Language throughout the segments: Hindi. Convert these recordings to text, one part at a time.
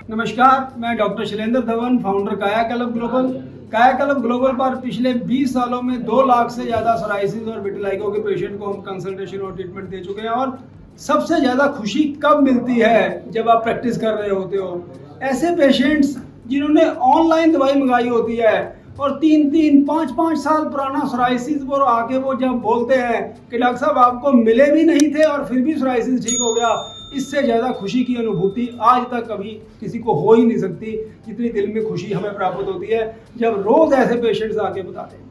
नमस्कार, मैं डॉक्टर शैलेंद्र धवन, फाउंडर कायाकल्प ग्लोबल। कायाकल्प ग्लोबल पर पिछले 20 सालों में 2 लाख से ज़्यादा सोराइसिस और विटिलिगो के पेशेंट को हम कंसल्टेशन और ट्रीटमेंट दे चुके हैं। और सबसे ज़्यादा खुशी कब मिलती है? जब आप प्रैक्टिस कर रहे होते हो। ऐसे पेशेंट्स जिन्होंने ऑनलाइन दवाई मंगाई होती है और 3-3, 5-5 साल पुराना सोराइसिस पर आके वो जब बोलते हैं कि डॉक्टर साहब आपको मिले भी नहीं थे और फिर भी सोराइसिस ठीक हो गया, इससे ज़्यादा खुशी की अनुभूति आज तक कभी किसी को हो ही नहीं सकती। जितनी दिल में खुशी हमें प्राप्त होती है जब रोज़ ऐसे पेशेंट्स आके बताते हैं।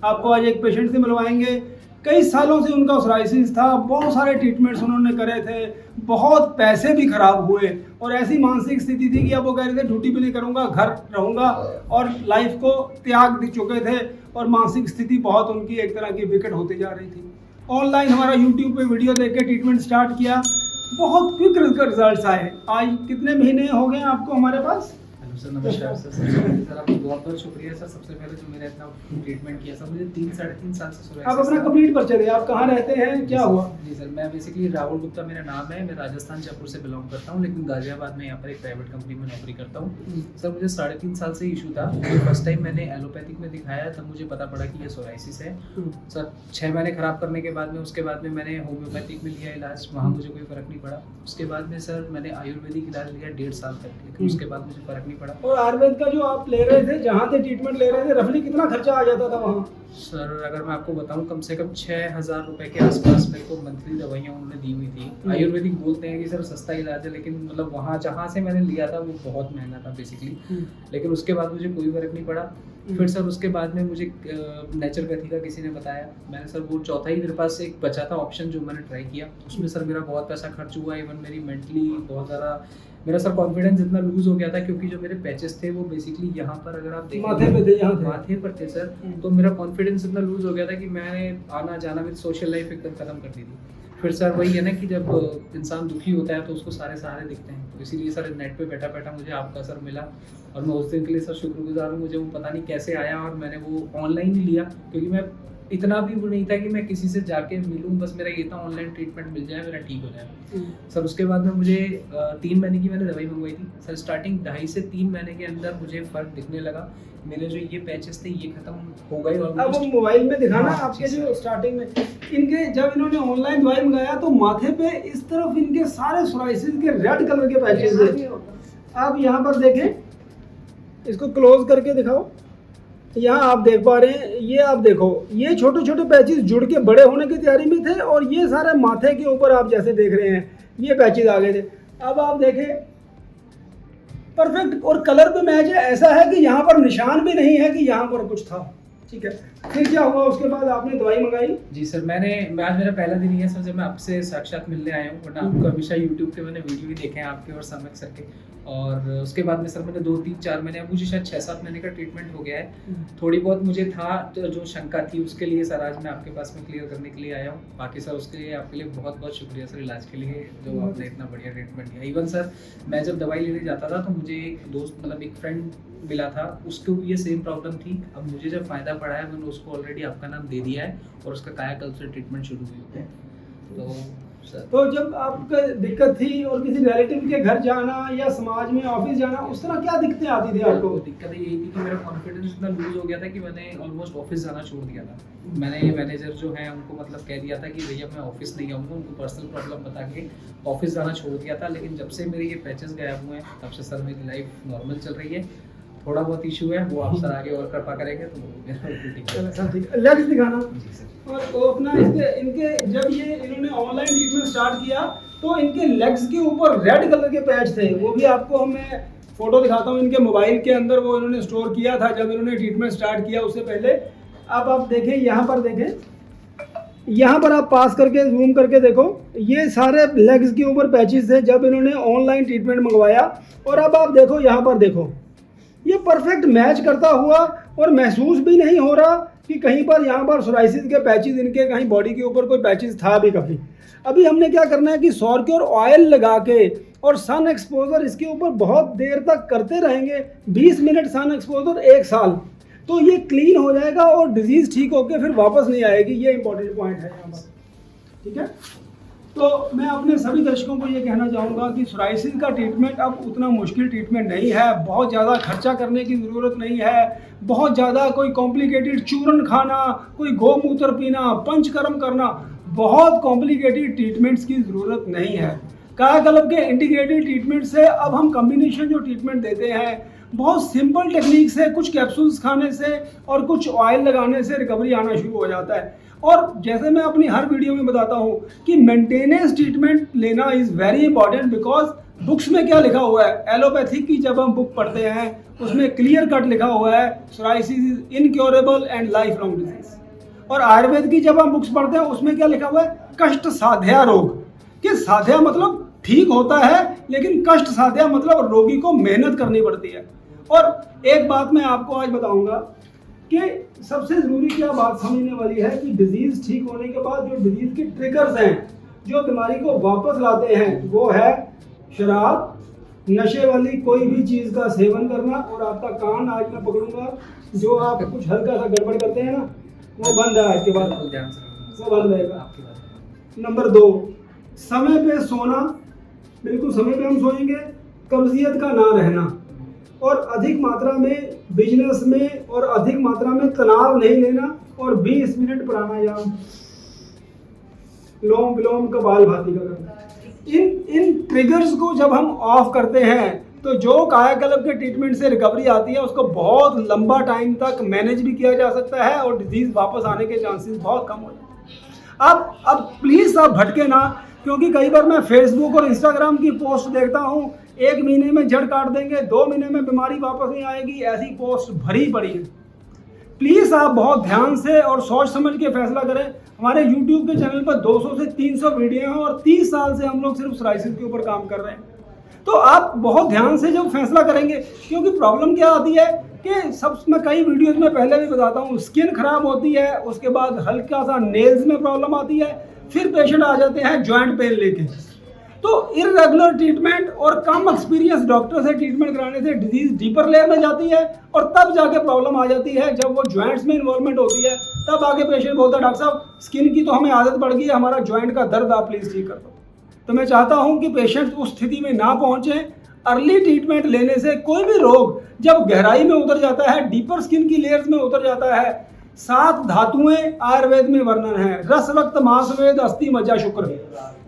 आपको आज एक पेशेंट से मिलवाएंगे, कई सालों से उनका सोराइसिस था, बहुत सारे ट्रीटमेंट्स उन्होंने करे थे, बहुत पैसे भी खराब हुए और ऐसी मानसिक स्थिति थी कि अब वो कह रहे थे ड्यूटी भी नहीं करूँगा, घर रहूँगा, और लाइफ को त्याग दे चुके थे और मानसिक स्थिति बहुत उनकी एक तरह की विकट होती जा रही थी। ऑनलाइन हमारा यूट्यूब पे वीडियो देख के ट्रीटमेंट स्टार्ट किया, बहुत क्विक रिजल्ट्स आए। आज कितने महीने हो गए आपको हमारे पास? हेलो सर, नमस्कार सर। सर आपको बहुत बहुत शुक्रिया सर। सबसे पहले जो मेरा इतना ट्रीटमेंट किया सर, मुझे 3-3.5 साल से सोराइसिस। आप अपना कंप्लीट परिचय दें, आप कहाँ रहते हैं, क्या हुआ? जी सर, मैं बेसिकली राहुल गुप्ता मेरा नाम है। मैं राजस्थान जयपुर से बिलोंग करता हूँ, लेकिन गाजियाबाद में यहाँ पर एक प्राइवेट कंपनी में नौकरी करता हूँ। सर मुझे 3.5 साल से इशू था। फर्स्ट टाइम मैंने एलोपैथिक में दिखाया, तब मुझे पता पड़ा कि ये सोराइसिस है। सर 6 महीने खराब करने के बाद में उसके बाद में मैंने होम्योपैथिक में लिया इलाज, वहाँ मुझे कोई फ़र्क नहीं पड़ा। उसके बाद में सर मैंने आयुर्वेदिक इलाज लिया 1.5 साल तक, लेकिन उसके बाद मुझे फ़र्क नहीं पड़ा। और आयुर्वेद का जो आप ले रहे थे, जहाँ से ट्रीटमेंट ले रहे थे, रफली कितना खर्चा आ जाता था वहाँ? सर अगर मैं आपको बताऊं, कम से कम 6,000 रुपए के आसपास मेरे को मंथली दवाइयाँ उन्होंने दी हुई थी। आयुर्वेदिक बोलते हैं कि सर सस्ता इलाज है, लेकिन मतलब वहाँ जहाँ से मैंने लिया था वो बहुत महंगा था बेसिकली। लेकिन उसके बाद मुझे कोई फर्क नहीं पड़ा। फिर सर उसके बाद में मुझे नेचुरोपैथी का किसी ने बताया। मैंने सर वो चौथा ही मेरे पास एक बचा था ऑप्शन जो मैंने ट्राई किया। उसमें सर मेरा बहुत पैसा खर्च हुआ, इवन मेरी मेंटली बहुत ज़्यादा मेरा सर कॉन्फिडेंस इतना लूज हो गया था, क्योंकि जो मेरे पैचेस थे वो बेसिकली यहाँ पर, अगर आप देखें माथे पे थे, यहाँ थे। माथे पर थे सर। तो मेरा कॉन्फिडेंस इतना लूज हो गया था कि मैंने आना जाना, मेरी सोशल लाइफ एकदम खत्म कर दी थी। फिर सर वही है ना कि जब इंसान दुखी होता है तो उसको सारे सहारे दिखते हैं। तो इसीलिए सर नेट पे बैठा बैठा मुझे आपका सर मिला और मैं उस दिन के लिए सर शुक्रगुजार हूँ। मुझे वो पता नहीं कैसे आया और मैंने वो ऑनलाइन ही लिया, क्योंकि मैं इतना भी वो नहीं था कि मैं किसी से जाके मिलूं। बस मेरा ये था ऑनलाइन ट्रीटमेंट मिल जाए, मेरा ठीक हो जाए। सर उसके बाद में मुझे 3 महीने की मैंने दवाई मंगवाई थी सर। स्टार्टिंग 2.5 से 3 महीने के अंदर मुझे फ़र्क दिखने लगा। मेरे जो ये पैचेस थे ये खत्म हो गए। और अब वो मोबाइल में दिखाना आपके जो स्टार्टिंग में इनके, जब इन्होंने ऑनलाइन दवाई मंगाया तो माथे पे इस तरफ इनके सारे सोराइसिस के रेड कलर के पैचेस थे। आप यहाँ पर देखें, इसको क्लोज करके दिखाओ। यहाँ आप देख पा रहे हैं, ये आप देखो, ये छोटे छोटे पैचेस जुड़ के बड़े होने की तैयारी में थे और ये सारे माथे के ऊपर आप जैसे देख रहे हैं ये पैचेस आ गए थे। अब आप देखें परफेक्ट, और कलर पे मैच है। ऐसा है कि यहाँ पर निशान भी नहीं है कि यहाँ पर कुछ था। ठीक है, फिर क्या हुआ? उसके बाद आपने दवाई मंगाई? जी सर, आज मेरा पहला दिन ही है सर जब मैं आपसे साक्षात मिलने आया हूँ, वरना आपको हमेशा यूट्यूब पे मैंने वीडियो भी देखे हैं आपके और समझ सर के। और उसके बाद में सर मैंने 2-3-4 महीने, अब मुझे शायद 6-7 महीने का ट्रीटमेंट हो गया है। थोड़ी बहुत मुझे था जो शंका थी, उसके लिए सर आज मैं आपके पास में क्लियर करने के लिए आया हूँ। बाकी सर उसके लिए आपके लिए बहुत बहुत शुक्रिया सर, इलाज के लिए जो आपने इतना बढ़िया ट्रीटमेंट दिया। इवन सर मैं जब दवाई लेने जाता था तो मुझे एक दोस्त, मतलब एक फ्रेंड मिला था, उसको भी ये सेम प्रॉब्लम थी। अब मुझे जब फ़ायदा पड़ा है, मैंने उसको ऑलरेडी आपका नाम दे दिया है और उसका कायाकल्प से ट्रीटमेंट शुरू हुई है। तो सर, तो जब आपको दिक्कत थी और किसी रिलेटिव के घर जाना या समाज में ऑफिस जाना, उस तरह क्या दिक्कतें आती थी आपको? दिक्कत यही थी कि मेरा कॉन्फिडेंस इतना लूज हो गया था कि मैंने ऑलमोस्ट ऑफिस जाना छोड़ दिया था। मैंने मैनेजर जो है उनको मतलब कह दिया था कि भैया मैं ऑफिस नहीं आऊँगा, उनको पर्सनल प्रॉब्लम बता के ऑफिस जाना छोड़ दिया था। लेकिन जब से मेरे ये पैचेस गायब हुए हैं तब से सर मेरी लाइफ नॉर्मल चल रही है। थोड़ा बहुत इशू है वो आप सर आगे और कृपा करेंगे तो लेग्स दिखाना। जी सर। और वो अपना इनके जब ये इन्होंने ऑनलाइन ट्रीटमेंट स्टार्ट किया तो इनके लेग्स के ऊपर रेड कलर के पैच थे। वो भी आपको मैं फोटो दिखाता हूँ, इनके मोबाइल के अंदर वो इन्होंने स्टोर किया था जब इन्होंने ट्रीटमेंट स्टार्ट किया उससे पहले। अब आप देखें, यहाँ पर देखें, यहाँ पर आप पास करके जूम करके देखो, ये सारे लेग्स के ऊपर पैचेस थे जब इन्होंने ऑनलाइन ट्रीटमेंट मंगवाया। और अब आप देखो, यहाँ पर देखो, ये परफेक्ट मैच करता हुआ और महसूस भी नहीं हो रहा कि कहीं पर यहाँ पर सोराइसिस के पैचेस, इनके कहीं बॉडी के ऊपर कोई पैचेस था भी कभी। अभी हमने क्या करना है कि सौरक्योर ऑयल लगा के और सन एक्सपोजर इसके ऊपर बहुत देर तक करते रहेंगे, 20 मिनट सन एक्सपोजर 1 साल, तो ये क्लीन हो जाएगा और डिजीज़ ठीक होकर फिर वापस नहीं आएगी। ये इंपॉर्टेंट पॉइंट है यहाँ पर। ठीक है, तो मैं अपने सभी दर्शकों को ये कहना चाहूँगा कि सोराइसिस का ट्रीटमेंट अब उतना मुश्किल ट्रीटमेंट नहीं है, बहुत ज़्यादा खर्चा करने की ज़रूरत नहीं है, बहुत ज़्यादा कोई कॉम्प्लिकेटेड चूरन खाना, कोई गोमूत्र पीना, पंचकर्म करना, बहुत कॉम्प्लिकेटेड ट्रीटमेंट्स की ज़रूरत नहीं है। कायाकल्प के इंटीग्रेटेड ट्रीटमेंट से अब हम कम्बिनेशन जो ट्रीटमेंट देते हैं, बहुत सिंपल टेक्निक से, कुछ कैप्सूल्स खाने से और कुछ ऑयल लगाने से रिकवरी आना शुरू हो जाता है। और जैसे मैं अपनी हर वीडियो में बताता हूँ कि मेंटेनेंस ट्रीटमेंट लेना is very important, because books में क्या लिखा हुआ है, एलोपैथिक की जब हम बुक पढ़ते हैं उसमें क्लियर कट लिखा हुआ है psoriasis is incurable and life long disease. और आयुर्वेद की जब हम बुक्स पढ़ते हैं उसमें क्या लिखा हुआ है, कष्ट साध्या रोग, कि साध्या मतलब ठीक होता है, लेकिन कष्ट साध्या मतलब रोगी को मेहनत करनी पड़ती है। और एक बात मैं आपको आज बताऊंगा कि सबसे ज़रूरी क्या बात समझने वाली है कि डिजीज़ ठीक होने के बाद जो डिजीज़ के ट्रिगर्स हैं, जो बीमारी को वापस लाते हैं, वो है शराब, नशे वाली कोई भी चीज़ का सेवन करना। और आपका कान आज मैं पकड़ूंगा, जो आप कुछ हल्का सा गड़बड़ करते हैं ना, वो बंद है आज के बाद, वो बंद रहेगा। नंबर 2, समय पे सोना, बिल्कुल समय पे हम सोएंगे। कब्जियत का ना रहना, और अधिक मात्रा में बिजनेस में और अधिक मात्रा में तनाव नहीं लेना, और 20 मिनट प्राणायाम, लोम विलोम कपालभाति का करना। इन ट्रिगर्स को जब हम ऑफ करते हैं तो जो कायाकल्प के ट्रीटमेंट से रिकवरी आती है उसको बहुत लंबा टाइम तक मैनेज भी किया जा सकता है और डिजीज़ वापस आने के चांसेस बहुत कम हो जाते हैं। अब प्लीज़ आप भटके ना, क्योंकि कई बार मैं फेसबुक और इंस्टाग्राम की पोस्ट देखता हूँ, 1 महीने में जड़ काट देंगे, 2 महीने में बीमारी वापस नहीं आएगी, ऐसी पोस्ट भरी पड़ी है। प्लीज़ आप बहुत ध्यान से और सोच समझ के फैसला करें। हमारे YouTube के चैनल पर 200 से 300 वीडियो हैं और 30 साल से हम लोग सिर्फ सोराइसिस के ऊपर काम कर रहे हैं। तो आप बहुत ध्यान से जब फैसला करेंगे, क्योंकि प्रॉब्लम क्या आती है कि सब मैं कई वीडियोज़ में पहले भी बताता हूँ, स्किन खराब होती है, उसके बाद हल्का सा नेल्स में प्रॉब्लम आती है, फिर पेशेंट आ जाते हैं जॉइंट पेन लेके। तो इरेगुलर ट्रीटमेंट और कम एक्सपीरियंस डॉक्टर से ट्रीटमेंट कराने से डिजीज डीपर लेयर में जाती है और तब जाके प्रॉब्लम आ जाती है। जब वो जॉइंट्स में इन्वॉल्वमेंट होती है तब आके पेशेंट बोलता है, डॉक्टर साहब स्किन की तो हमें आदत पड़ गई है, हमारा जॉइंट का दर्द आप प्लीज़ ठीक कर दो। तो मैं चाहता हूं कि पेशेंट उस स्थिति में ना पहुंचे। अर्ली ट्रीटमेंट लेने से कोई भी रोग जब गहराई में उतर जाता है, डीपर स्किन की लेयर्स में उतर जाता है, 7 धातुएं आयुर्वेद में वर्णन है, रस रक्त मांस वेद अस्थि मज्जा शुक्र।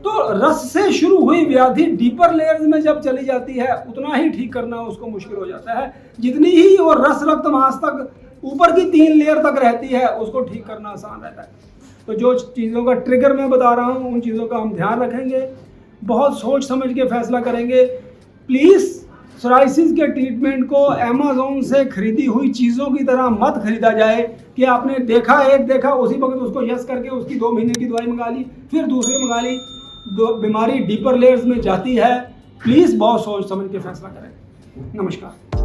तो रस से शुरू हुई व्याधि डीपर लेयर्स में जब चली जाती है उतना ही ठीक करना उसको मुश्किल हो जाता है। जितनी ही वो रस रक्त मांस तक ऊपर की 3 लेयर तक रहती है उसको ठीक करना आसान रहता है। तो जो चीज़ों का ट्रिगर मैं बता रहा हूँ उन चीज़ों का हम ध्यान रखेंगे, बहुत सोच समझ के फैसला करेंगे। प्लीज़ सोराइसिस के ट्रीटमेंट को अमेज़ॉन से खरीदी हुई चीज़ों की तरह मत खरीदा जाए कि आपने देखा उसी वक्त उसको यस करके उसकी 2 महीने की दवाई मंगा ली, फिर दूसरी मंगा ली, बीमारी डीपर लेयर्स में जाती है। प्लीज़ बहुत सोच समझ के फैसला करें। नमस्कार।